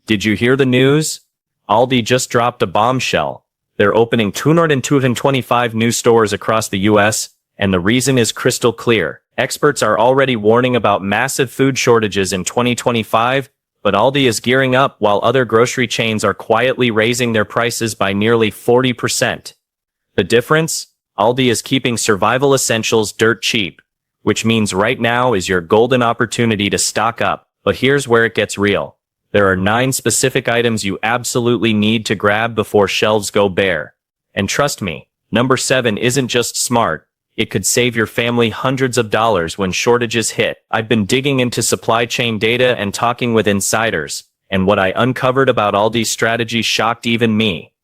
Did you hear the news? Aldi just dropped a bombshell. They're opening 225 new stores across the US, and the reason is crystal clear. Experts are already warning about massive food shortages in 2025, but Aldi is gearing up while other grocery chains are quietly raising their prices by nearly 40%. The difference? Aldi is keeping survival essentials dirt cheap, which means right now is your golden opportunity to stock up. But here's where it gets real. There are 9 specific items you absolutely need to grab before shelves go bare. And trust me, number 7 isn't just smart, it could save your family hundreds of dollars when shortages hit. I've been digging into supply chain data and talking with insiders, and what I uncovered about Aldi's strategy shocked even me.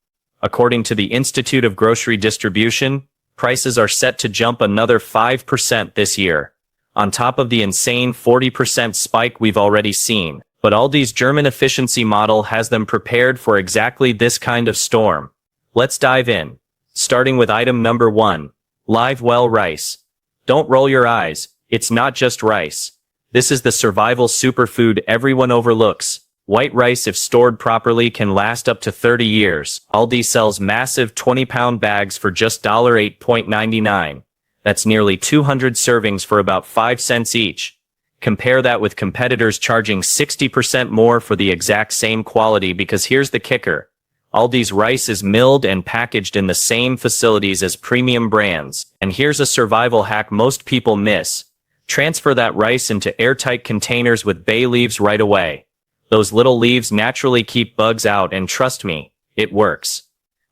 According to the Institute of Grocery Distribution, prices are set to jump another 5% this year, on top of the insane 40% spike we've already seen. But Aldi's German efficiency model has them prepared for exactly this kind of storm. Let's dive in. Starting with item number 1, live well rice. Don't roll your eyes, it's not just rice. This is the survival superfood everyone overlooks. White rice, if stored properly, can last up to 30 years. Aldi sells massive 20-pound bags for just $8.99. That's nearly 200 servings for about 5 cents each. Compare that with competitors charging 60% more for the exact same quality, because here's the kicker. Aldi's rice is milled and packaged in the same facilities as premium brands. And here's a survival hack most people miss. Transfer that rice into airtight containers with bay leaves right away. Those little leaves naturally keep bugs out, and trust me, it works.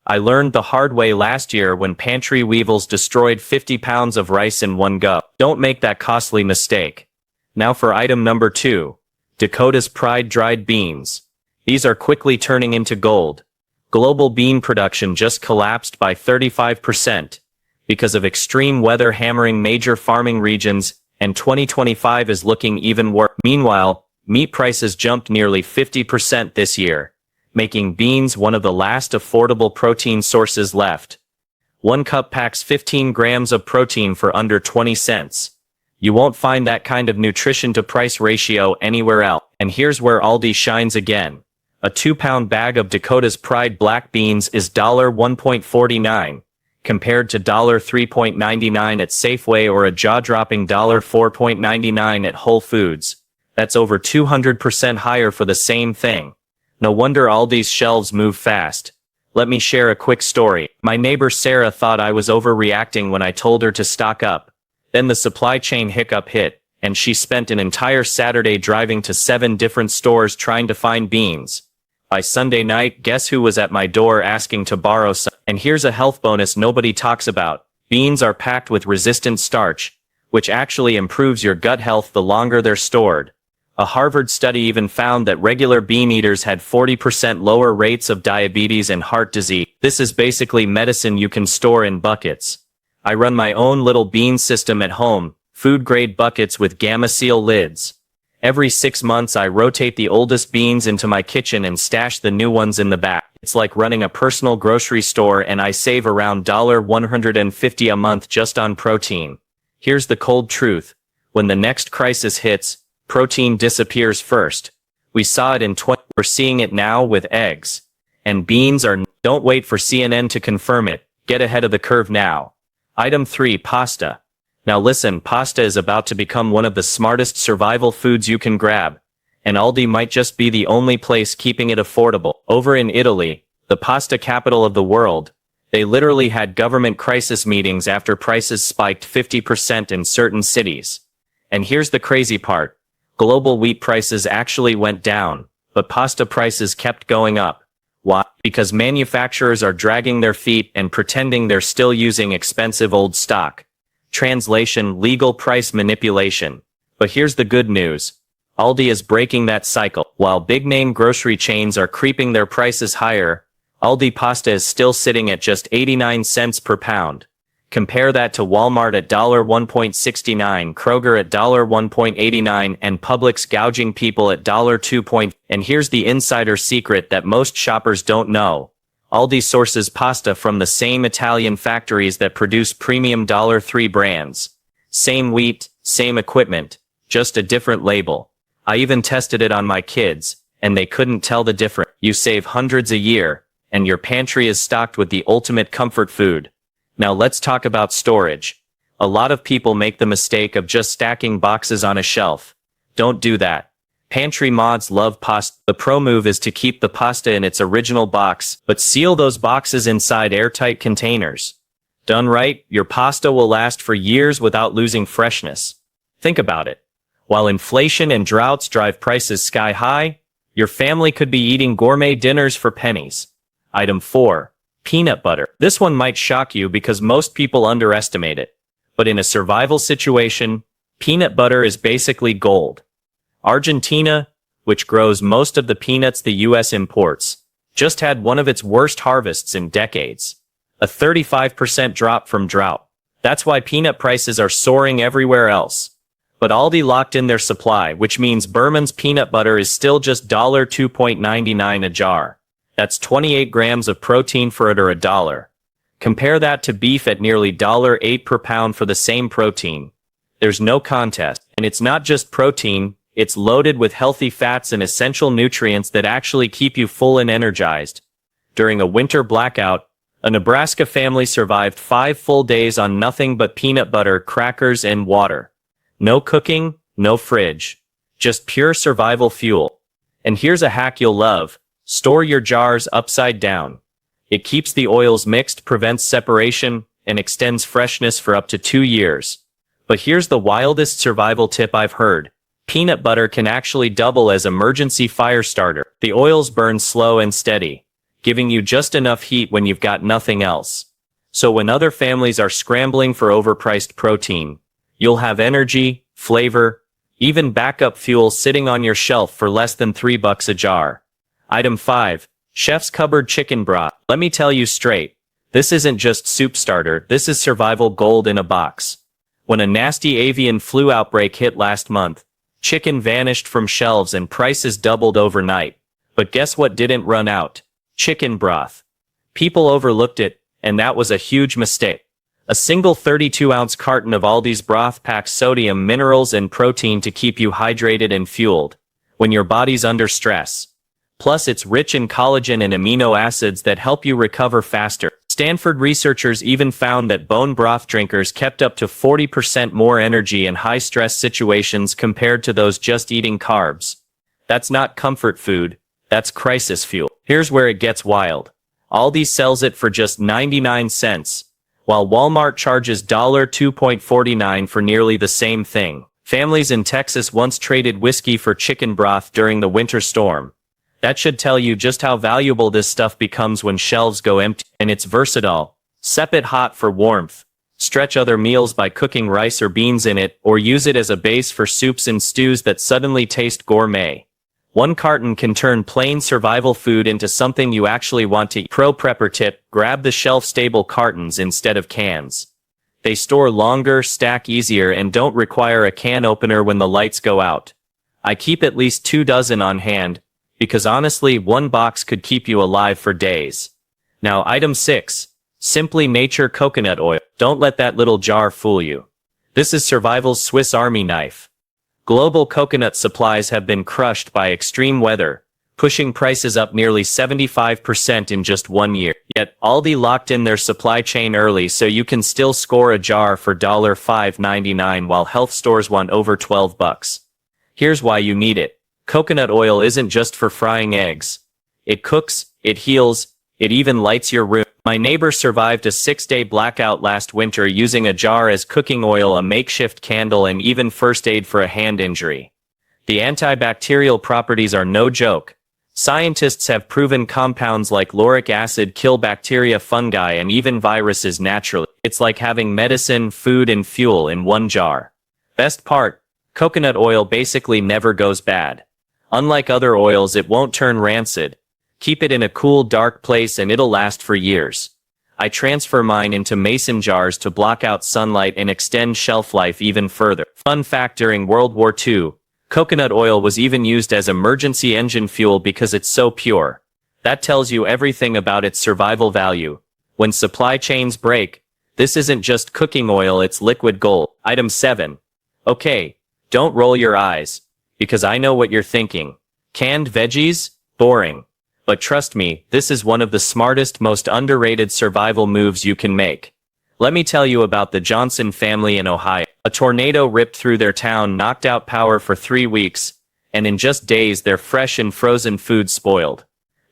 I learned the hard way last year when pantry weevils destroyed 50 pounds of rice in one go. Don't make that costly mistake. Now for item number 2, Dakota's Pride dried beans. These are quickly turning into gold. Global bean production just collapsed by 35% because of extreme weather hammering major farming regions, and 2025 is looking even worse. Meanwhile, meat prices jumped nearly 50% this year, making beans one of the last affordable protein sources left. 1 cup packs 15 grams of protein for under 20 cents. You won't find that kind of nutrition to price ratio anywhere else. And here's where Aldi shines again. A 2-pound bag of Dakota's Pride black beans is $1.49, compared to $3.99 at Safeway or a jaw-dropping $4.99 at Whole Foods. That's over 200% higher for the same thing. No wonder Aldi's shelves move fast. Let me share a quick story. My neighbor Sarah thought I was overreacting when I told her to stock up. Then the supply chain hiccup hit, and she spent an entire Saturday driving to 7 different stores trying to find beans. By Sunday night, guess who was at my door asking to borrow some? And here's a health bonus nobody talks about. Beans are packed with resistant starch, which actually improves your gut health the longer they're stored. A Harvard study even found that regular bean eaters had 40% lower rates of diabetes and heart disease. This is basically medicine you can store in buckets. I run my own little bean system at home, food-grade buckets with Gamma Seal lids. Every 6 months I rotate the oldest beans into my kitchen and stash the new ones in the back. It's like running a personal grocery store, and I save around $150 a month just on protein. Here's the cold truth. When the next crisis hits, protein disappears first. We saw it in we're seeing it now with eggs. And beans are. Don't wait for CNN to confirm it. Get ahead of the curve now. Item 3, pasta. Now listen, pasta is about to become one of the smartest survival foods you can grab, and Aldi might just be the only place keeping it affordable. Over in Italy, the pasta capital of the world, they literally had government crisis meetings after prices spiked 50% in certain cities. And here's the crazy part. Global wheat prices actually went down, but pasta prices kept going up. Why? Because manufacturers are dragging their feet and pretending they're still using expensive old stock. Translation: legal price manipulation. But here's the good news. Aldi is breaking that cycle. While big-name grocery chains are creeping their prices higher, Aldi pasta is still sitting at just 89 cents per pound. Compare that to Walmart at $1.69, Kroger at $1.89, and Publix gouging people at $2. And here's the insider secret that most shoppers don't know. Aldi sources pasta from the same Italian factories that produce premium $3 brands. Same wheat, same equipment, just a different label. I even tested it on my kids, and they couldn't tell the difference. You save hundreds a year, and your pantry is stocked with the ultimate comfort food. Now let's talk about storage. A lot of people make the mistake of just stacking boxes on a shelf. Don't do that. Pantry mods love pasta. The pro move is to keep the pasta in its original box, but seal those boxes inside airtight containers. Done right, your pasta will last for years without losing freshness. Think about it. While inflation and droughts drive prices sky high, your family could be eating gourmet dinners for pennies. Item 4. Peanut butter. This one might shock you because most people underestimate it. But in a survival situation, peanut butter is basically gold. Argentina, which grows most of the peanuts the US imports, just had one of its worst harvests in decades. A 35% drop from drought. That's why peanut prices are soaring everywhere else. But Aldi locked in their supply, which means Berman's peanut butter is still just $2.99 a jar. That's 28 grams of protein for it or $1. Compare that to beef at nearly $8 per pound for the same protein. There's no contest. And it's not just protein, it's loaded with healthy fats and essential nutrients that actually keep you full and energized. During a winter blackout, a Nebraska family survived 5 full days on nothing but peanut butter, crackers, and water. No cooking, no fridge. Just pure survival fuel. And here's a hack you'll love. Store your jars upside down. It keeps the oils mixed, prevents separation, and extends freshness for up to 2 years. But here's the wildest survival tip I've heard. Peanut butter can actually double as emergency fire starter. The oils burn slow and steady, giving you just enough heat when you've got nothing else. So when other families are scrambling for overpriced protein, you'll have energy, flavor, even backup fuel sitting on your shelf for less than $3 a jar. Item 5. Chef's Cupboard Chicken Broth. Let me tell you straight, this isn't just soup starter, this is survival gold in a box. When a nasty avian flu outbreak hit last month, chicken vanished from shelves and prices doubled overnight. But guess what didn't run out? Chicken broth. People overlooked it, and that was a huge mistake. A single 32-ounce carton of Aldi's broth packs sodium, minerals, and protein to keep you hydrated and fueled when your body's under stress. Plus, it's rich in collagen and amino acids that help you recover faster. Stanford researchers even found that bone broth drinkers kept up to 40% more energy in high-stress situations compared to those just eating carbs. That's not comfort food, that's crisis fuel. Here's where it gets wild. Aldi sells it for just 99 cents, while Walmart charges $2.49 for nearly the same thing. Families in Texas once traded whiskey for chicken broth during the winter storm. That should tell you just how valuable this stuff becomes when shelves go empty. And it's versatile. Sip it hot for warmth. Stretch other meals by cooking rice or beans in it, or use it as a base for soups and stews that suddenly taste gourmet. One carton can turn plain survival food into something you actually want to eat. Pro prepper tip, grab the shelf-stable cartons instead of cans. They store longer, stack easier, and don't require a can opener when the lights go out. I keep at least 2 dozen on hand, because honestly, one box could keep you alive for days. Now, item 6. Simply Nature Coconut Oil. Don't let that little jar fool you. This is survival's Swiss Army knife. Global coconut supplies have been crushed by extreme weather, pushing prices up nearly 75% in just 1 year. Yet, Aldi locked in their supply chain early so you can still score a jar for $5.99 while health stores want over $12. Here's why you need it. Coconut oil isn't just for frying eggs. It cooks, it heals, it even lights your room. My neighbor survived a 6-day blackout last winter using a jar as cooking oil, a makeshift candle, and even first aid for a hand injury. The antibacterial properties are no joke. Scientists have proven compounds like lauric acid kill bacteria, fungi, and even viruses naturally. It's like having medicine, food, and fuel in one jar. Best part, coconut oil basically never goes bad. Unlike other oils, it won't turn rancid. Keep it in a cool, dark place and it'll last for years. I transfer mine into mason jars to block out sunlight and extend shelf life even further. Fun fact, during World War II, coconut oil was even used as emergency engine fuel because it's so pure. That tells you everything about its survival value. When supply chains break, this isn't just cooking oil, it's liquid gold. Item 7. Okay, don't roll your eyes, because I know what you're thinking. Canned veggies? Boring. But trust me, this is one of the smartest, most underrated survival moves you can make. Let me tell you about the Johnson family in Ohio. A tornado ripped through their town, knocked out power for 3 weeks, and in just days their fresh and frozen food spoiled.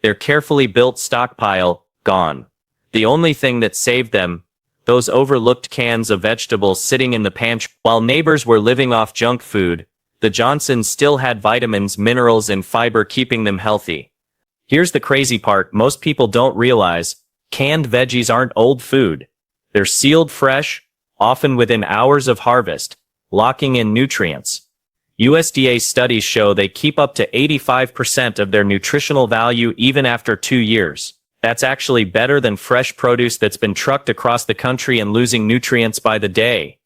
Their carefully built stockpile, gone. The only thing that saved them, those overlooked cans of vegetables sitting in the pantry. While neighbors were living off junk food, the Johnsons still had vitamins, minerals, and fiber keeping them healthy. Here's the crazy part: most people don't realize, canned veggies aren't old food. They're sealed fresh, often within hours of harvest, locking in nutrients. USDA studies show they keep up to 85% of their nutritional value even after 2 years. That's actually better than fresh produce that's been trucked across the country and losing nutrients by the day.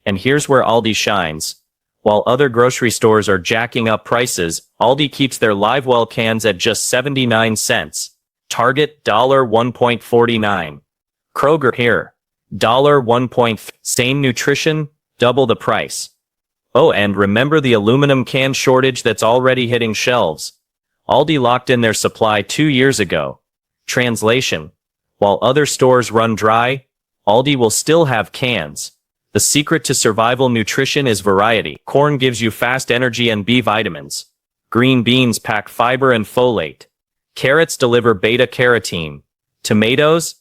And here's where Aldi shines. While other grocery stores are jacking up prices, Aldi keeps their LiveWell cans at just 79 cents. Target $1.49. Kroger here. $1. Same nutrition, double the price. Oh, and remember the aluminum can shortage that's already hitting shelves. Aldi locked in their supply 2 years ago. Translation: while other stores run dry, Aldi will still have cans. The secret to survival nutrition is variety. Corn gives you fast energy and B vitamins. Green beans pack fiber and folate. Carrots deliver beta-carotene. Tomatoes?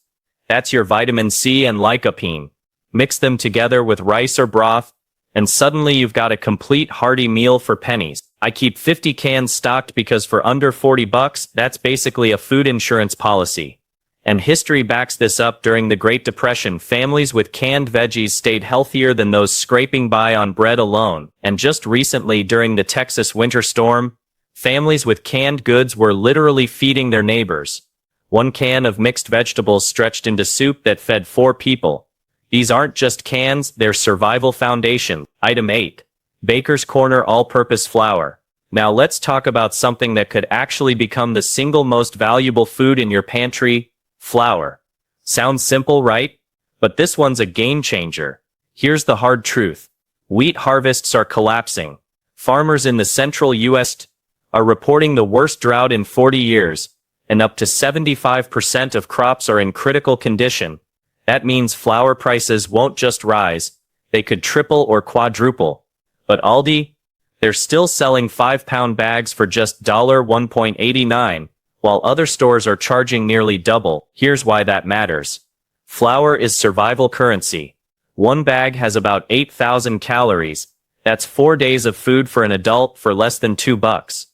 That's your vitamin C and lycopene. Mix them together with rice or broth, and suddenly you've got a complete hearty meal for pennies. I keep 50 cans stocked because for under $40, that's basically a food insurance policy. And history backs this up. During the Great Depression, families with canned veggies stayed healthier than those scraping by on bread alone. And just recently, during the Texas winter storm, families with canned goods were literally feeding their neighbors. 1 can of mixed vegetables stretched into soup that fed 4 people. These aren't just cans, they're survival foundation. Item 8. Baker's Corner All-Purpose Flour. Now let's talk about something that could actually become the single most valuable food in your pantry: flour. Sounds simple, right? But this one's a game changer. Here's the hard truth. Wheat harvests are collapsing. Farmers in the central U.S. are reporting the worst drought in 40 years, and up to 75% of crops are in critical condition. That means flour prices won't just rise, they could triple or quadruple. But Aldi? They're still selling 5-pound bags for just $1.89, while other stores are charging nearly double. Here's why that matters. Flour is survival currency. 1 bag has about 8,000 calories. That's 4 days of food for an adult for less than $2.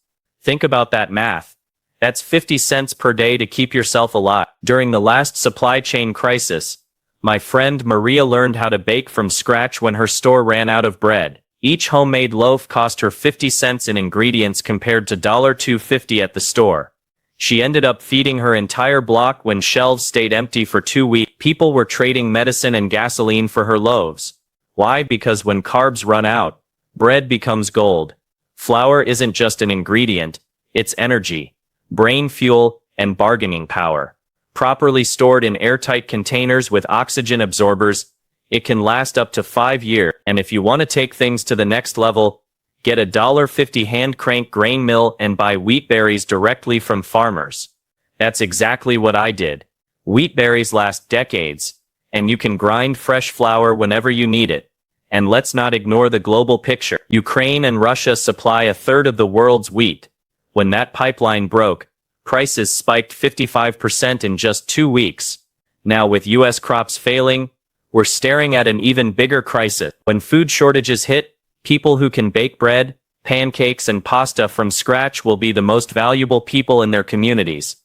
Think about that math. That's 50 cents per day to keep yourself alive. During the last supply chain crisis, my friend Maria learned how to bake from scratch when her store ran out of bread. Each homemade loaf cost her 50 cents in ingredients compared to $2.50 at the store. She ended up feeding her entire block when shelves stayed empty for 2 weeks. People were trading medicine and gasoline for her loaves. Why? Because when carbs run out, bread becomes gold. Flour isn't just an ingredient, it's energy, brain fuel, and bargaining power. Properly stored in airtight containers with oxygen absorbers, it can last up to 5 years. And if you want to take things to the next level, get a $1.50 hand-crank grain mill and buy wheat berries directly from farmers. That's exactly what I did. Wheat berries last decades, and you can grind fresh flour whenever you need it. And let's not ignore the global picture. Ukraine and Russia supply 1/3 of the world's wheat. When that pipeline broke, prices spiked 55% in just 2 weeks. Now with U.S. crops failing, we're staring at an even bigger crisis. When food shortages hit, people who can bake bread, pancakes, and pasta from scratch will be the most valuable people in their communities.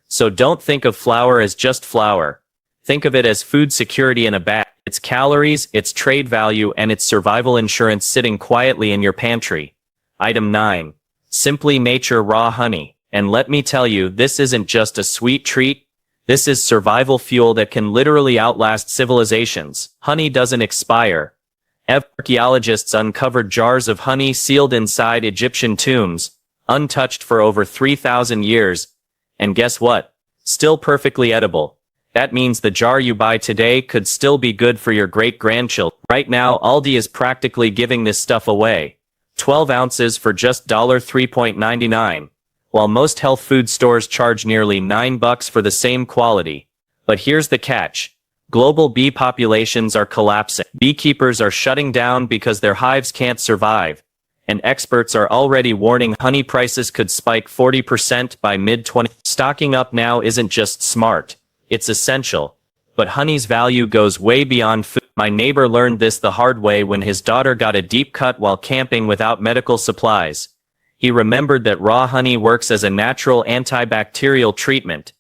So don't think of flour as just flour. Think of it as food security in a bag. It's calories, it's trade value, and it's survival insurance sitting quietly in your pantry. Item 9. Simply Nature Raw Honey. And let me tell you, this isn't just a sweet treat. This is survival fuel that can literally outlast civilizations. Honey doesn't expire. Archaeologists uncovered jars of honey sealed inside Egyptian tombs, untouched for over 3,000 years. And guess what? Still perfectly edible. That means the jar you buy today could still be good for your great-grandchildren. Right now, Aldi is practically giving this stuff away. 12 ounces for just $3.99. while most health food stores charge nearly $9 for the same quality. But here's the catch. Global bee populations are collapsing. Beekeepers are shutting down because their hives can't survive. And experts are already warning honey prices could spike 40% by mid-20. Stocking up now isn't just smart, it's essential. But honey's value goes way beyond food. My neighbor learned this the hard way when his daughter got a deep cut while camping without medical supplies. He remembered that raw honey works as a natural antibacterial treatment.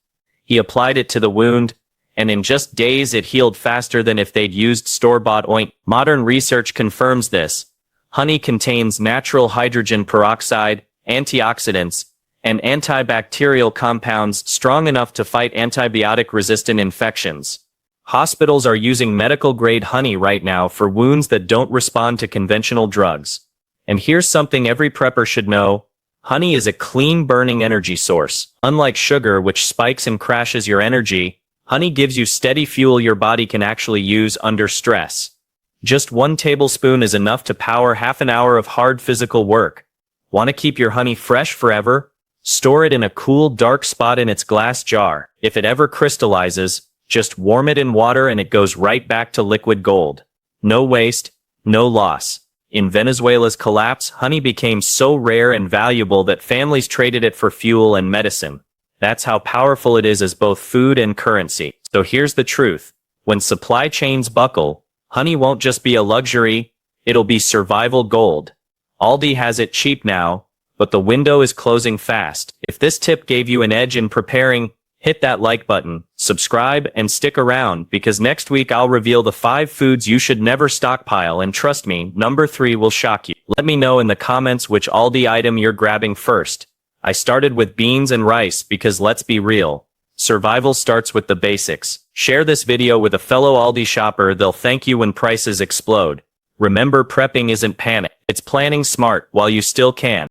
He applied it to the wound, and in just days it healed faster than if they'd used store-bought ointment. Modern research confirms this. Honey contains natural hydrogen peroxide, antioxidants, and antibacterial compounds strong enough to fight antibiotic-resistant infections. Hospitals are using medical-grade honey right now for wounds that don't respond to conventional drugs. And here's something every prepper should know. Honey is a clean-burning energy source. Unlike sugar, which spikes and crashes your energy, honey gives you steady fuel your body can actually use under stress. Just 1 tablespoon is enough to power half an hour of hard physical work. Want to keep your honey fresh forever? Store it in a cool, dark spot in its glass jar. If it ever crystallizes, just warm it in water and it goes right back to liquid gold. No waste, no loss. In Venezuela's collapse, honey became so rare and valuable that families traded it for fuel and medicine. That's how powerful it is as both food and currency. So here's the truth. When supply chains buckle, honey won't just be a luxury, it'll be survival gold. Aldi has it cheap now, but the window is closing fast. If this tip gave you an edge in preparing, hit that like button, subscribe, and stick around because next week I'll reveal the 5 foods you should never stockpile, and trust me, number 3 will shock you. Let me know in the comments which Aldi item you're grabbing first. I started with beans and rice because let's be real. Survival starts with the basics. Share this video with a fellow Aldi shopper, they'll thank you when prices explode. Remember, prepping isn't panic, it's planning smart while you still can.